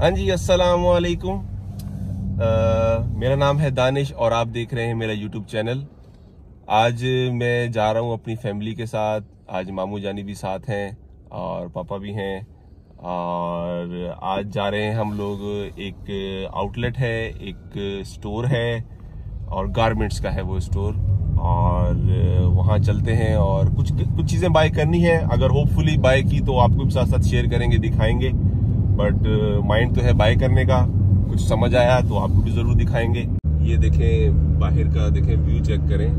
हाँ जी, अस्सलाम वालेकुम। मेरा नाम है दानिश और आप देख रहे हैं मेरा यूट्यूब चैनल। आज मैं जा रहा हूँ अपनी फैमिली के साथ। आज मामू जानी भी साथ हैं और पापा भी हैं। और आज जा रहे हैं हम लोग, एक आउटलेट है, एक स्टोर है और गारमेंट्स का है वो स्टोर। और वहाँ चलते हैं और कुछ चीज़ें बाय करनी है। अगर होपफुली बाय की तो आपको भी साथ साथ शेयर करेंगे, दिखाएंगे। बट माइंड तो है बाय करने का। कुछ समझ आया तो आपको भी जरूर दिखाएंगे। ये देखें, बाहर का देखें, व्यू चेक करें,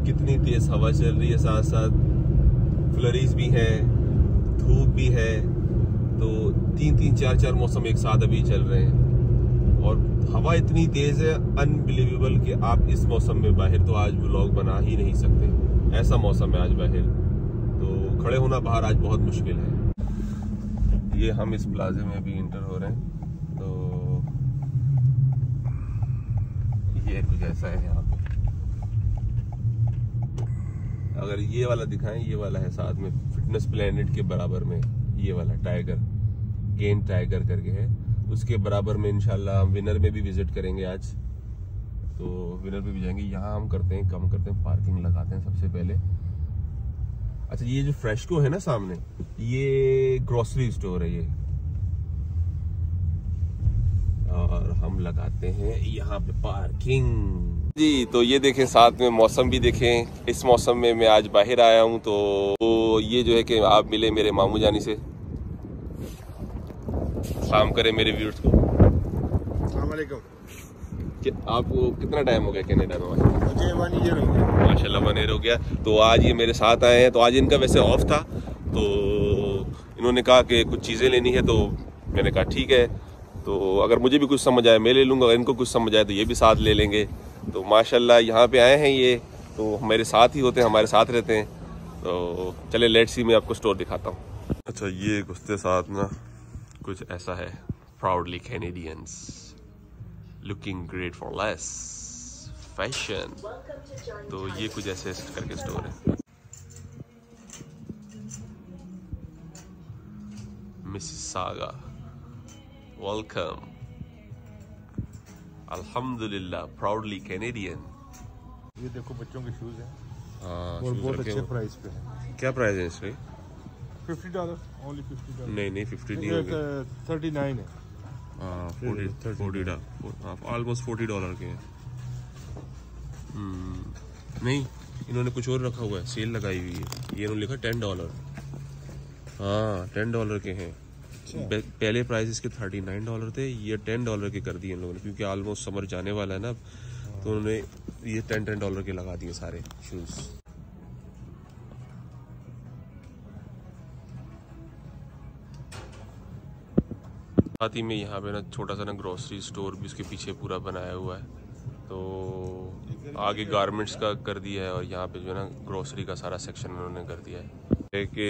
कितनी तेज हवा चल रही है, साथ साथ फ्लरीज भी है, धूप भी है। तो 3-4 मौसम एक साथ अभी चल रहे हैं और हवा इतनी तेज है, अनबिलीवेबल कि आप इस मौसम में बाहर तो आज व्लॉग बना ही नहीं सकते। ऐसा मौसम है आज बाहर, तो खड़े होना बाहर आज बहुत मुश्किल है। ये हम इस प्लाजे में अभी इंटर हो रहे हैं, तो ये कुछ ऐसा है यहाँ पे। अगर ये वाला दिखाएं, ये वाला है साथ में फिटनेस प्लेनेट के बराबर में, ये वाला टाइगर, गेन टाइगर करके है, उसके बराबर में इंशाल्लाह हम विनर में भी विजिट करेंगे आज। तो विनर में भी जाएंगे। यहाँ हम करते हैं, कम करते हैं, पार्किंग लगाते हैं सबसे पहले। अच्छा, ये जो फ्रेशको है ना सामने, ये ग्रोसरी स्टोर है ये। और हम लगाते हैं यहाँ पे पार्किंग जी। तो ये देखें, साथ में मौसम भी देखें। इस मौसम में मैं आज बाहर आया हूँ। तो ये जो है कि आप मिले मेरे मामू जानी से। सलाम करें मेरे व्यूअर्स को। अस्सलाम वालेकुम। आपको कितना टाइम हो गया कनाडा में? मुझे 1 ईयर हो गया। माशाल्लाह 1 ईयर हो गया। तो आज ये मेरे साथ आए हैं। तो आज इनका वैसे ऑफ था, तो इन्होंने कहा कि कुछ चीज़ें लेनी है। तो मैंने कहा ठीक है, तो अगर मुझे भी कुछ समझ आए मैं ले लूँगा, अगर इनको कुछ समझ आए तो ये भी साथ ले लेंगे। तो माशाल्लाह यहाँ पे आए हैं ये, तो मेरे साथ ही होते हैं, हमारे साथ रहते हैं। तो चले लेट्स सी, मैं आपको स्टोर दिखाता हूँ। अच्छा, ये उसके साथ ना कुछ ऐसा है, proudly Canadians, looking great for less fashion. तो ये कुछ ऐसे करके स्टोर है। Mississauga, welcome. अल्हम्दुलिल्लाह, प्राउडली कैनेडियन। ये देखो बच्चों के शूज हैं। हाँ, और बहुत अच्छे प्राइस पे है। क्या प्राइस है इसके? $50, ओनली $50। नहीं 50 नहीं होंगे। 39 है। हाँ, 40 ऑलमोस्ट $40 के हैं। नहीं, इन्होंने कुछ और रखा हुआ है, सेल लगाई हुई है। ये इन्होंने लिखा $10। हाँ, $10 के हैं। पहले प्राइस इसके $39 थे, ये $10 के कर दिए इन लोगों ने, क्योंकि ऑलमोस्ट समर जाने वाला है ना। तो उन्होंने ये $10 के लगा दिए सारे शूज। साथ ही में यहाँ पे ना छोटा सा ना ग्रोसरी स्टोर भी उसके पीछे पूरा बनाया हुआ है। तो आगे गारमेंट्स का कर दिया है और यहाँ पे जो है ना ग्रोसरी का सारा सेक्शन उन्होंने कर दिया है। कि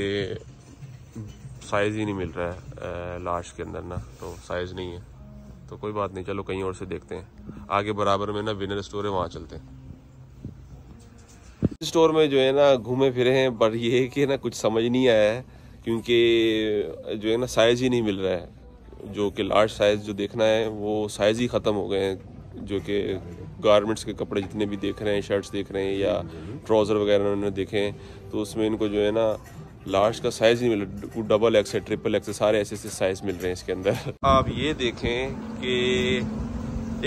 साइज़ ही नहीं मिल रहा है लार्ज के अंदर ना, तो साइज़ नहीं है। तो कोई बात नहीं, चलो कहीं और से देखते हैं। आगे बराबर में ना विनर स्टोर है, वहाँ चलते हैं। स्टोर में जो है ना घूमे फिरे हैं, पर ये है कि ना कुछ समझ नहीं आया है, क्योंकि जो है ना साइज़ ही नहीं मिल रहा है। जो कि लार्ज साइज़ जो देखना है वो साइज़ ही ख़त्म हो गए हैं। जो कि गारमेंट्स के कपड़े जितने भी देख रहे हैं, शर्ट्स देख रहे हैं या ट्राउज़र वगैरह उन्होंने देखे हैं, तो उसमें इनको जो है ना लार्ज का साइज़ नहीं मिल रहा। XXL है, XXX है, सारे ऐसे साइज़ मिल रहे हैं इसके अंदर। आप ये देखें कि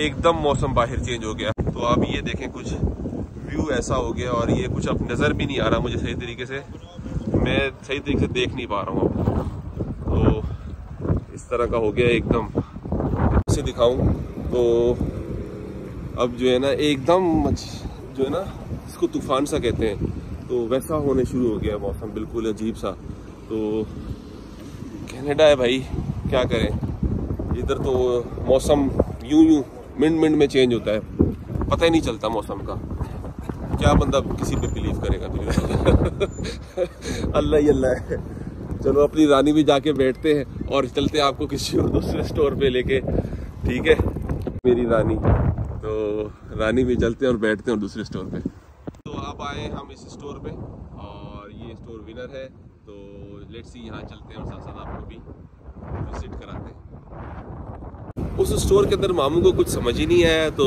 एकदम मौसम बाहर चेंज हो गया। तो आप ये देखें, कुछ व्यू ऐसा हो गया और ये कुछ अब नज़र भी नहीं आ रहा मुझे सही तरीके से। मैं सही तरीके से देख नहीं पा रहा हूँ अब। तो इस तरह का हो गया एकदम। से दिखाऊं तो अब जो है ना एकदम जो है ना, इसको तूफान सा कहते हैं, तो वैसा होने शुरू हो गया मौसम, बिल्कुल अजीब सा। तो कनाडा है भाई, क्या करें। इधर तो मौसम यूं मिनट में चेंज होता है, पता ही नहीं चलता मौसम का। क्या बंदा किसी पे बिलीव करेगा अल्लाह ही अल्लाह है। चलो अपनी रानी भी जाके बैठते हैं और चलते हैं आपको किसी और दूसरे स्टोर पे लेके। ठीक है मेरी रानी, तो रानी भी चलते हैं और बैठते हैं और दूसरे स्टोर पे। तो अब आए हम इस स्टोर पे और ये स्टोर विनर है। तो लेट्स सी, यहाँ चलते हैं और साथ साथ आपको भी विजिट कराते हैं। उस स्टोर के अंदर मामू को कुछ समझ ही नहीं आया, तो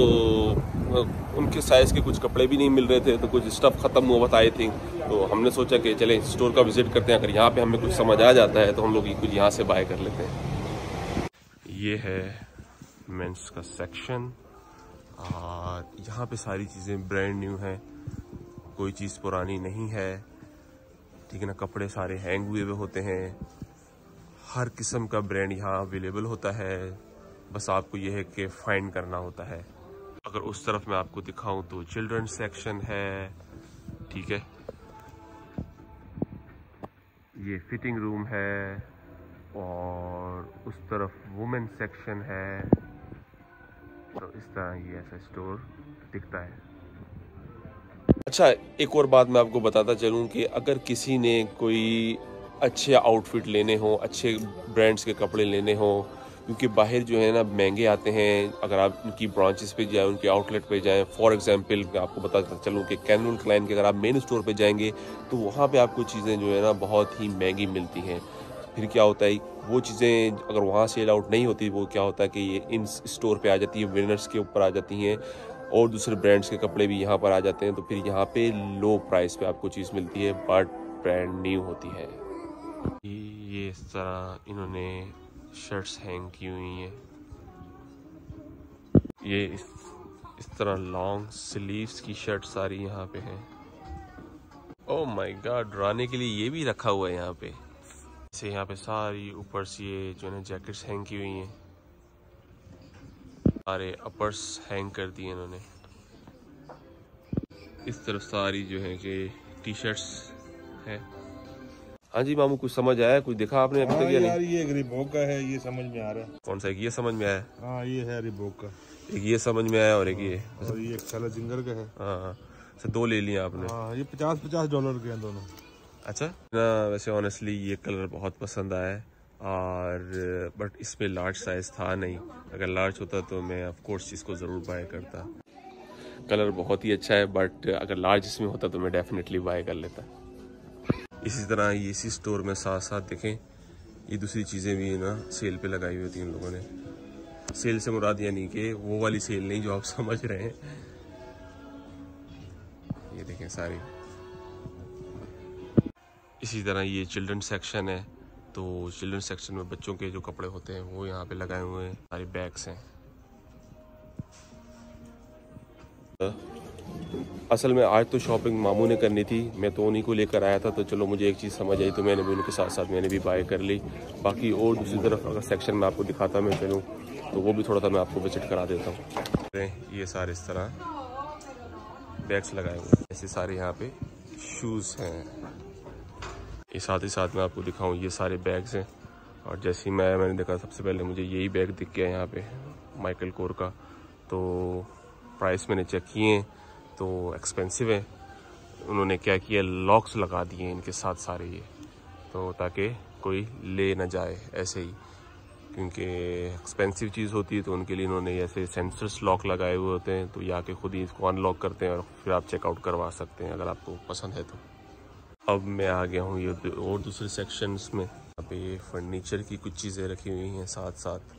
उनके साइज के कुछ कपड़े भी नहीं मिल रहे थे, तो कुछ स्टफ खत्म हुआ बताए थे। तो हमने सोचा कि चलें स्टोर का विजिट करते हैं, अगर यहाँ पे हमें कुछ समझ आ जाता है तो हम लोग कुछ यहाँ से बाय कर लेते हैं। ये है मेंस का सेक्शन और यहाँ पे सारी चीज़ें ब्रांड न्यू हैं, कोई चीज़ पुरानी नहीं है, ठीक है ना। कपड़े सारे हैंग हुए होते हैं, हर किस्म का ब्रांड यहाँ अवेलेबल होता है, बस आपको यह है कि फाइंड करना होता है। अगर उस तरफ मैं आपको दिखाऊं तो चिल्ड्रन सेक्शन है, ठीक है, ये फिटिंग रूम है, और उस तरफ वुमेन सेक्शन है। तो इस तरह ये ऐसा स्टोर दिखता है। अच्छा, एक और बात मैं आपको बताता चलूं कि अगर किसी ने कोई अच्छे आउटफिट लेने हो, अच्छे ब्रांड्स के कपड़े लेने हो, क्योंकि बाहर जो है ना महंगे आते हैं, अगर आप उनकी ब्रांचेस पे जाएं, उनके आउटलेट पे जाएं, फॉर एग्जांपल मैं आपको बताता चलूं कि कैलविन क्लाइन के अगर आप मेन स्टोर पे जाएंगे तो वहाँ पे आपको चीज़ें जो है ना बहुत ही महंगी मिलती हैं। फिर क्या होता है, वो चीज़ें अगर वहाँ सेल आउट नहीं होती, वो क्या होता है कि ये इन स्टोर पे आ जाती है, विनर्स के ऊपर आ जाती हैं, और दूसरे ब्रांड्स के कपड़े भी यहाँ पर आ जाते हैं। तो फिर यहाँ पे लो प्राइस पे आपको चीज़ मिलती है, बट ब्रांड न्यू होती है। ये इस तरह इन्होंने शर्ट्स हैंग की हुई हैं, ये इस तरह लॉन्ग स्लीव्स की शर्ट सारी यहाँ पे हैं। ओह माय गॉड, डराने के लिए ये भी रखा हुआ है यहाँ पे। से यहाँ पे सारी ऊपर से ये जो है जैकेट्स हैंग की हुई हैं, सारे अपर्स हैंग कर दिए इन्होंने। इस तरफ सारी जो है कि टी शर्ट्स हैं। हाँ जी मामू, कुछ समझ आया, कुछ देखा आपने अभी तक या यार नहीं? ये एक रिबॉक का है, ये समझ में आ रहा है। कौन सा? एक ये समझ में आया? हाँ ये है रिबॉक का। एक ये समझ में आया और एक ये। और ये एक साला जिंगर का है। हाँ, तो दो ले लिया आपने। हाँ ये $50 के हैं दोनों। अच्छा ना, वैसे ऑनेस्टली ये कलर बहुत पसंद आया है, और बट इसमें लार्ज साइज था नहीं। अगर लार्ज होता तो मैं ऑफ कोर्स इसको ज़रूर बाय करता। कलर बहुत ही अच्छा है, बट अगर लार्ज इसमें होता तो मैं डेफिनेटली बाय कर लेता। इसी तरह ये इसी स्टोर में साथ साथ देखें, ये दूसरी चीज़ें भी ना सेल पे लगाई हुई थी इन लोगों ने। सेल से मुराद यानी कि वो वाली सेल नहीं जो आप समझ रहे हैं। ये देखें सारी। इसी तरह ये चिल्ड्रन सेक्शन है, तो चिल्ड्रन सेक्शन में बच्चों के जो कपड़े होते हैं वो यहाँ पे लगाए हुए हैं, सारे बैग्स हैं। असल में आज तो शॉपिंग मामू ने करनी थी, मैं तो उन्हीं को लेकर आया था, तो चलो मुझे एक चीज़ समझ आई तो मैंने भी उनके साथ साथ मैंने भी बाय कर ली। बाकी और दूसरी तरफ अगर सेक्शन में आपको दिखाता मैं चलूँ तो वो भी थोड़ा सा मैं आपको विजिट करा देता हूँ। ये सारे इस तरह बैग्स लगाए हुए हैं, ऐसे सारे यहाँ पे शूज़ हैं। ये साथ ही साथ मैं आपको दिखाऊँ, ये सारे बैग्स हैं। और जैसे ही मैंने देखा सबसे पहले मुझे यही बैग दिख गया यहाँ पे माइकल कोर का। तो प्राइस मैंने चेक किए तो एक्सपेंसिव है। उन्होंने क्या किया, लॉक्स लगा दिए इनके साथ सारे ये, तो ताकि कोई ले ना जाए ऐसे ही, क्योंकि एक्सपेंसिव चीज़ होती है तो उनके लिए इन्होंने ऐसे सेंसर्स लॉक लगाए हुए होते हैं, तो ये आके खुद ही इसको अनलॉक करते हैं और फिर आप चेकआउट करवा सकते हैं अगर आपको पसंद है तो। अब मैं आ गया हूँ ये और दूसरे सेक्शंस में। यहाँ पे ये फर्नीचर की कुछ चीज़ें रखी हुई हैं साथ साथ।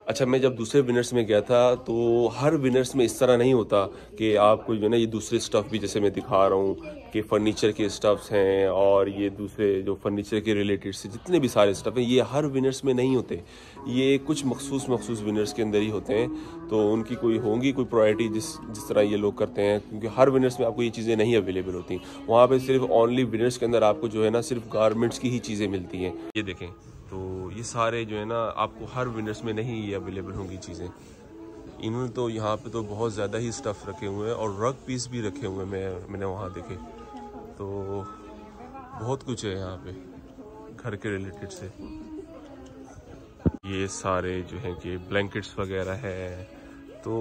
अच्छा, मैं जब दूसरे विनर्स में गया था तो हर विनर्स में इस तरह नहीं होता कि आपको जो है ना ये दूसरे स्टफ़ भी, जैसे मैं दिखा रहा हूँ कि फर्नीचर के स्टफ़्स हैं और ये दूसरे जो फर्नीचर के रिलेटेड से जितने भी सारे स्टफ़ हैं, ये हर विनर्स में नहीं होते। ये कुछ मखसूस विनर्स के अंदर ही होते हैं, तो उनकी कोई होंगी कोई प्रायोरिटी जिस तरह ये लोग करते हैं, क्योंकि हर विनर्स में आपको ये चीज़ें नहीं अवेलेबल होती। वहाँ पर सिर्फ ओनली विनर्स के अंदर आपको जो है ना सिर्फ गारमेंट्स की ही चीज़ें मिलती हैं। ये देखें, तो ये सारे जो है ना आपको हर विनर्स में नहीं ये अवेलेबल होंगी चीज़ें। इन्होंने तो यहाँ पे तो बहुत ज़्यादा ही स्टफ़ रखे हुए हैं और रग पीस भी रखे हुए हैं, मैंने वहाँ देखे। तो बहुत कुछ है यहाँ पे घर के रिलेटेड से। ये सारे जो हैं कि ब्लैंकेट्स वगैरह है। तो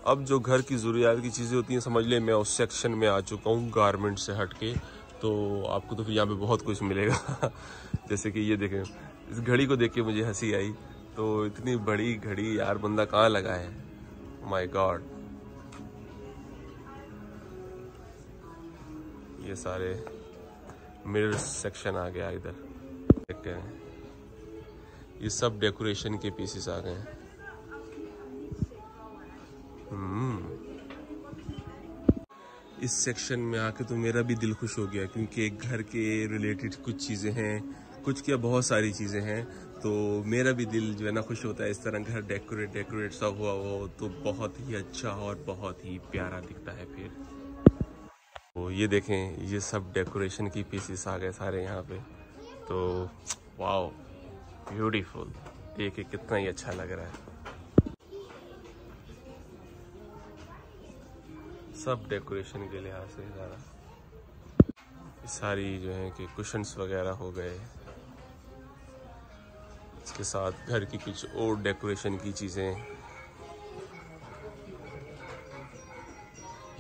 अब जो घर की ज़रूरियात की चीज़ें होती हैं, समझ लें मैं उस सेक्शन में आ चुका हूँ गारमेंट से हट के। तो आपको तो फिर यहाँ पे बहुत कुछ मिलेगा। जैसे कि ये देखें, इस घड़ी को देख के मुझे हंसी आई, तो इतनी बड़ी घड़ी यार बंदा कहाँ लगा है, माय गॉड। ये सारे मिरर सेक्शन आ गया इधर, देखते हैं। ये सब डेकोरेशन के पीसेस आ गए हैं। इस सेक्शन में आके तो मेरा भी दिल खुश हो गया, क्योंकि एक घर के रिलेटेड कुछ चीज़ें हैं, कुछ क्या बहुत सारी चीज़ें हैं, तो मेरा भी दिल जो है ना खुश होता है। इस तरह घर डेकोरेट सब हुआ हो तो बहुत ही अच्छा और बहुत ही प्यारा दिखता है। फिर तो ये देखें, ये सब डेकोरेशन की पीसेस आ गए सारे यहाँ पे, तो वाओ ब्यूटीफुल, देखिए कितना ही अच्छा लग रहा है। सब डेकोरेशन के लिहाज से ज़्यादा सारी जो है कि कुशन्स वगैरह हो गए, इसके साथ घर की कुछ और डेकोरेशन की चीज़ें,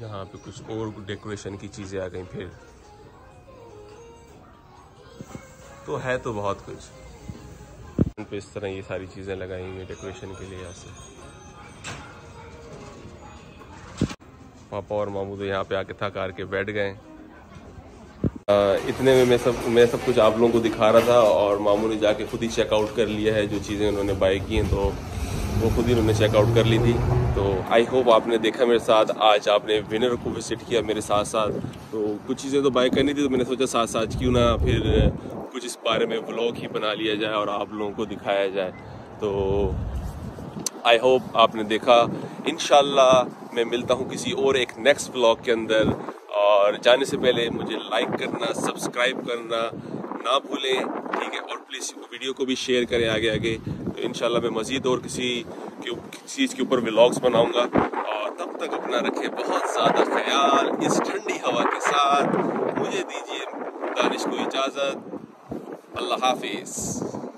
यहाँ पे कुछ और डेकोरेशन की चीज़ें आ गई। फिर तो है तो बहुत कुछ पे इस तरह ये सारी चीज़ें लगाई हुई हैं डेकोरेशन के लिहाज से। पापा और मामू तो यहाँ पे आके थक हार के बैठ गए। इतने में मैं सब कुछ आप लोगों को दिखा रहा था, और मामू ने जाके खुद ही चेकआउट कर लिया है। जो चीज़ें उन्होंने बाय की हैं तो वो खुद ही उन्होंने चेकआउट कर ली थी। तो आई होप आपने देखा मेरे साथ, आज आपने विनर को विजिट किया मेरे साथ साथ। तो कुछ चीज़ें तो बाय करनी थी, तो मैंने सोचा साथ साथ क्यों ना फिर कुछ इस बारे में व्लॉग ही बना लिया जाए और आप लोगों को दिखाया जाए। तो आई होप आपने देखा। इंशाल्लाह मैं मिलता हूँ किसी और एक नेक्स्ट व्लॉग के अंदर, और जाने से पहले मुझे लाइक करना, सब्सक्राइब करना ना भूलें, ठीक है। और प्लीज़ वीडियो को भी शेयर करें आगे आगे। तो इंशाल्लाह मैं मज़ीद और किसी चीज़ के ऊपर व्लॉग्स बनाऊँगा, और तब तक अपना रखें बहुत ज़्यादा ख्याल। इस ठंडी हवा के साथ मुझे दीजिए दानिश को इजाज़त। अल्लाह हाफिज़।